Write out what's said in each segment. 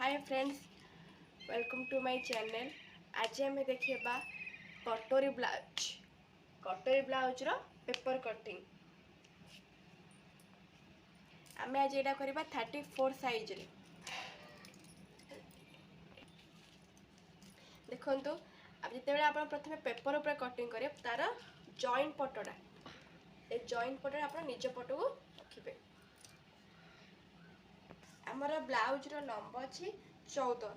Hi friends, welcome to my channel. आज आम देखा कटोरी ब्लाउज रो पेपर कटिंग। आम आज यहाँ करवा 34 साइज रे। देखु जिते आप प्रथम पेपर उपर कटिंग करे तार जॉइंट पटटा ए जॉइंट पट आप निज पट को रखिए। आमर ब्लाउज रो लंब अच्छी 14,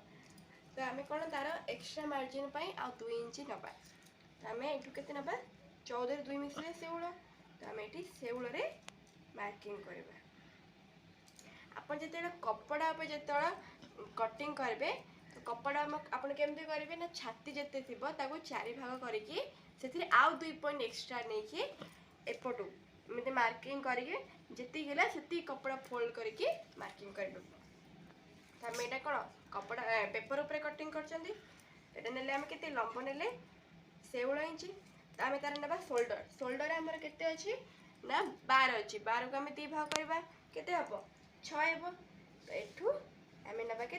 तो आम कौन तार एक्सट्रा मार्जिन आ 2 इंच नवा। तो आम ये के ना 14 2 मिसले 16, तो आम ये शेउल मार्किंग करवा। आप जो कपड़ा जो कटिंग करेंगे तो कपड़ा आप केमती करेंगे ना छाती जिते थी 4 भाग करके आउ 2 पॉइंट एक्सट्रा नहीं एपटू एमती मार्किंग करके जी कपड़ा फोल्ड करके मार्किंग करेंगे। तो आम यहाँ कौन कपड़ा पेपर उपर कटिंग कर लंब ने शेउल इंच। तो आम तार ना शोल्डर शोल्डर आमर के अच्छी ना 12 अच्छी 12 को आम 2 भाग करवा के 6 हे। तो एठू आम ना के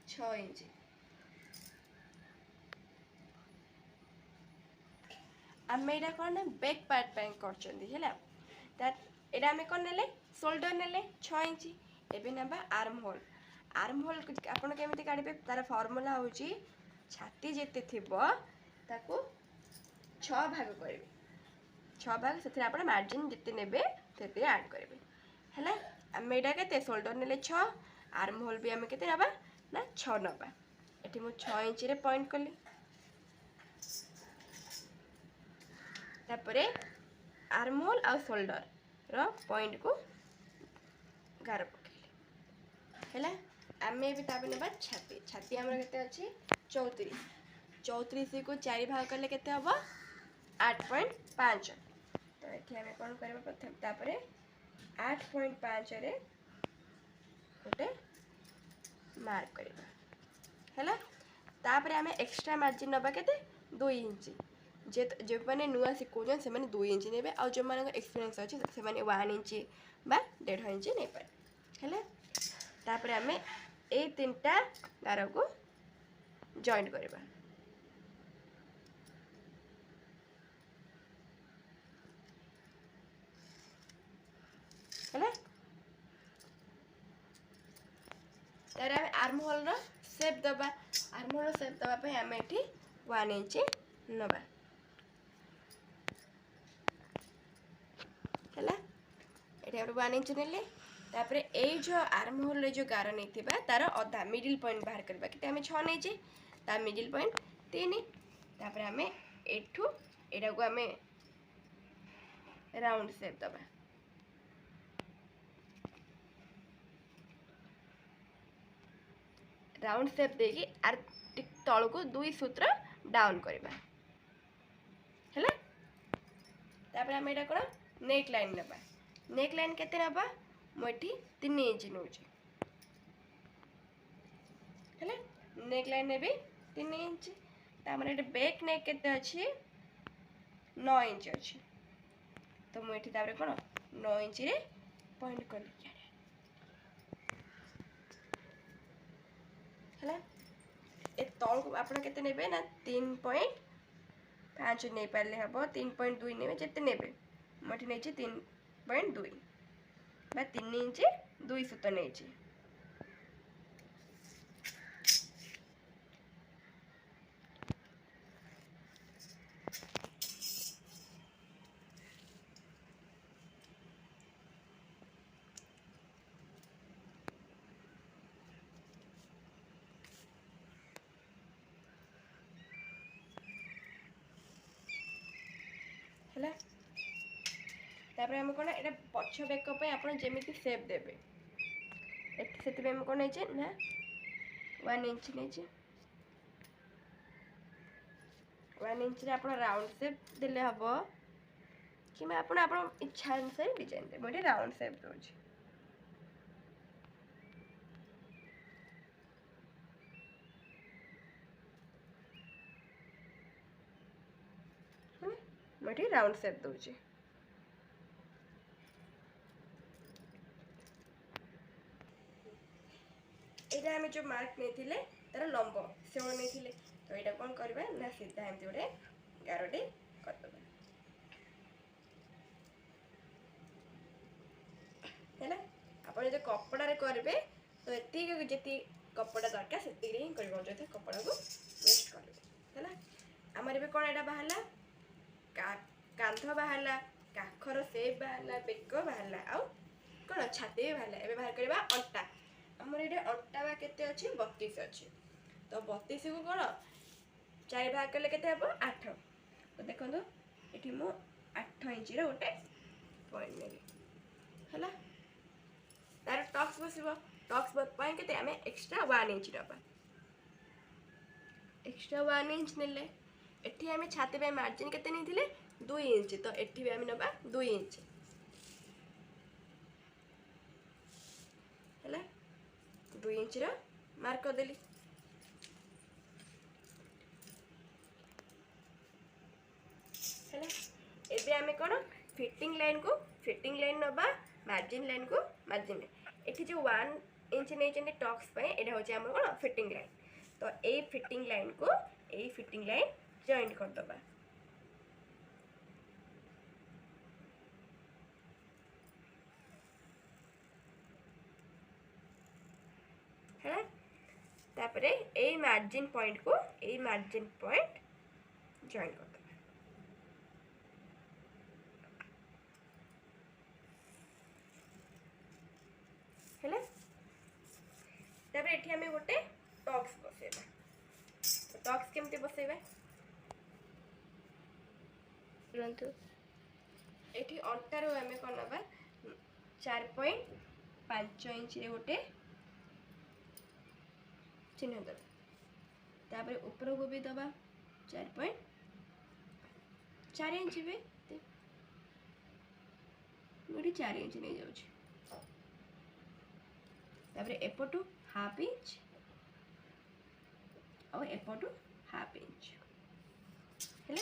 6 इंच। आम यहाँ कौन ना बैक पार्ट कर आम कौन ने शोल्डर ने 6 इंच। एवं ना आर्म होल आपड़ केमी काढ़े तार फर्मूला हूँ छाती जिते थी 6 भाग करेंगे। 6 भाग से आप मार्जिन जिते ने आड करेंगे है। आम यहाँ के शोल्डर ने 6 आर्म होल भी आम के ना 6 नवा। ये मुझे 6 इंच रे पॉइंट कली तापरे आर्म होल आ शोल्डर रो पॉइंट को गार पकड़े है। आम भी ताप ना छाती छाती आम के अच्छी 34 34 को 4 भाग कले के हम 8.5। तो ये आम कौन कर प्रथम तापरे 8.5 रे गोटे मार्क करवा है। आम एक्सट्रा मार्जिन नवा के 2 इंच। जो मैंने नुआ शिखुन से 2 इंच ने आ जो मान एक्सपीरियंस अच्छे से 1 इंच बा 1.5 इंच नहीं पारे है। तापर आम ए 3टा गार को जॉइंट करवा है। तार आम आर्म होल रो शेप दबा आर्म होल शेप दबा आम ये 1 इंच नवा है। ये 1 इंच ने तापर ये जो आर्म होल जो गार नहीं तार अधा मिडिल पॉइंट बाहर करवा कि आम 6 नहीं तार मिडिल पॉइंट 3। तापर आम एठू एटा को आम राउंड शेप दबा राउंड शेप देकी आर तल को 2 सूत्र डाउन करवा है। तापर आम यहाँ कौन नेक लाइन नवा नेक लाइन केते नवा मुझे 3 इंच नौ है। नेक लाइन ने भी 3 इंच। तामने बैक नेक केते अच्छी 9 इंच अच्छी। तो मुझे कौन 9 इंच रे पॉइंट कर तल को आप ने ना 3.5 नहीं पारे हम 3.2 ने जिते ने मुझे नहीं 3.2 3 इंच 2 सूत नहीं। है तापर आम कौन ये पछ बेक आप जमी सेप देवे से कौन ना 1 इंच नहीं 1 इंच आप राउंड सेप देले हम कि आप इच्छा अनुसार डिजाइन दे मुझे राउंड सेप दूसरी मुझे राउंड सेप दूसरी एटा आम जो मार्क नहीं तार लंब से नहीं तो यहाँ कौन करवा ना सीधा एमती गोटे गारटे करदे है आपड़ जो कपड़े करेंगे तो ये जी कपड़ा दरकार से हिं कर कपड़ा को वेस्ट करेंगे है आमर भी कौन यहाँ बाहर कांध बाहर काखर सेप बाहर बेक बाहर आउ कौन छाती भी बाहर एवं बाहर करवा अंटा आमर ये अंटा बा केते अच्छी 32 अच्छी तो 32 को कौन 4 भाग कले केते हम 8 तो देखो ये मु 8 इंच गोटे पॉइंट नेली है तार टक्स बसब टक्स के आम एक्सट्रा 1 इंच नवा एक्सट्रा 1 इंच नेले एठी आम छाती पे मार्जिन केते नहीं 2 इंच तो एठी भी आम नवा 2 इंच है 2 इंच मार्क करदेली है एबे आम कौन फिटिंग लाइन नवा मार्जिन लाइन को मार्जिन एठी जो 1 इंच नहीं टक्स पे एटा होचे हमर कौन फिटिंग लाइन तो ए फिटिंग लाइन को ए फिटिंग लाइन जॉइंट कर दबा है तापरे ए मार्जिन पॉइंट को ए मार्जिन पॉइंट जॉइंट कर दबा है तापर एठी हमें गोटे टक्स बसेबा तो टक्स केमती बसेबा तुरंत एठी अंटार आम कौन नवा 4.5 इंच गोटे चिन्ह दबा तापर ऊपर को भी दबा 4.4 इंच भी गोटे 4 इंच नहीं जाऊँ तापर एपटू हाफ इंच और एपटू हाफ इंच है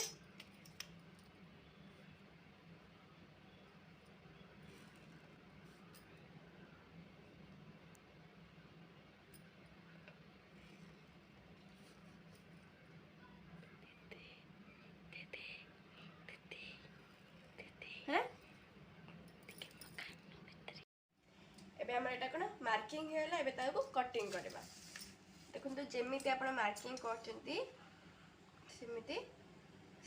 आम यहाँ कौन मार्किंग है कटिंग करवा देखो तो जमी आप मार्किंग करते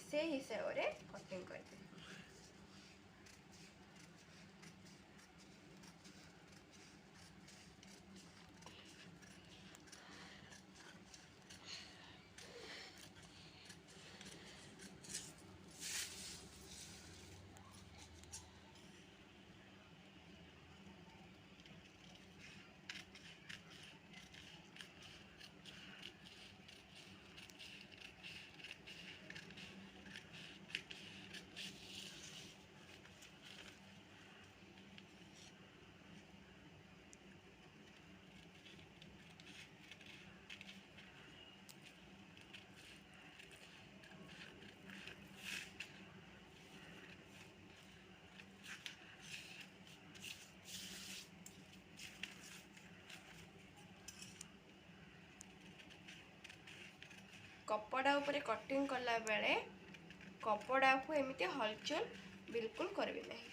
से हिसाब से कटिंग कर कपड़ा उपरे कटिंग कला बेले कपड़ा को एमती हलचल बिल्कुल करबे नहीं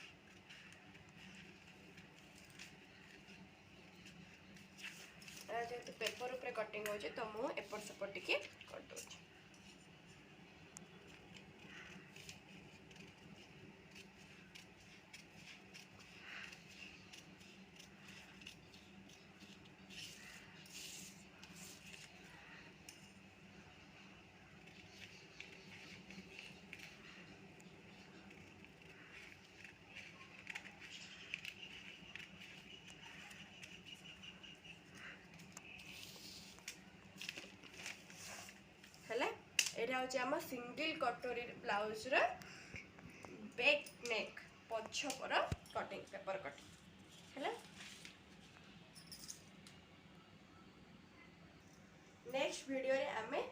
जेहेतु पेपर उपरे कटिंग हो तो मु एपट सेपट टिके कर दउछि एटा हूँ आम सिंगल कटोरी ब्लाउज बैक नेक पछपर कटिंग पेपर कटिंग है नेक्स्ट वीडियो रे आमे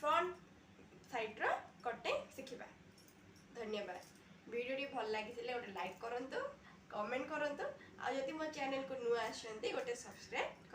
फ्रंट साइड रो कटिंग शिखिबा धन्यवाद वीडियो भल लगी गोटे लाइक करंतु कमेंट करंतु आ जदि मो चैनल को नुआ आछंती गोटे सब्सक्राइब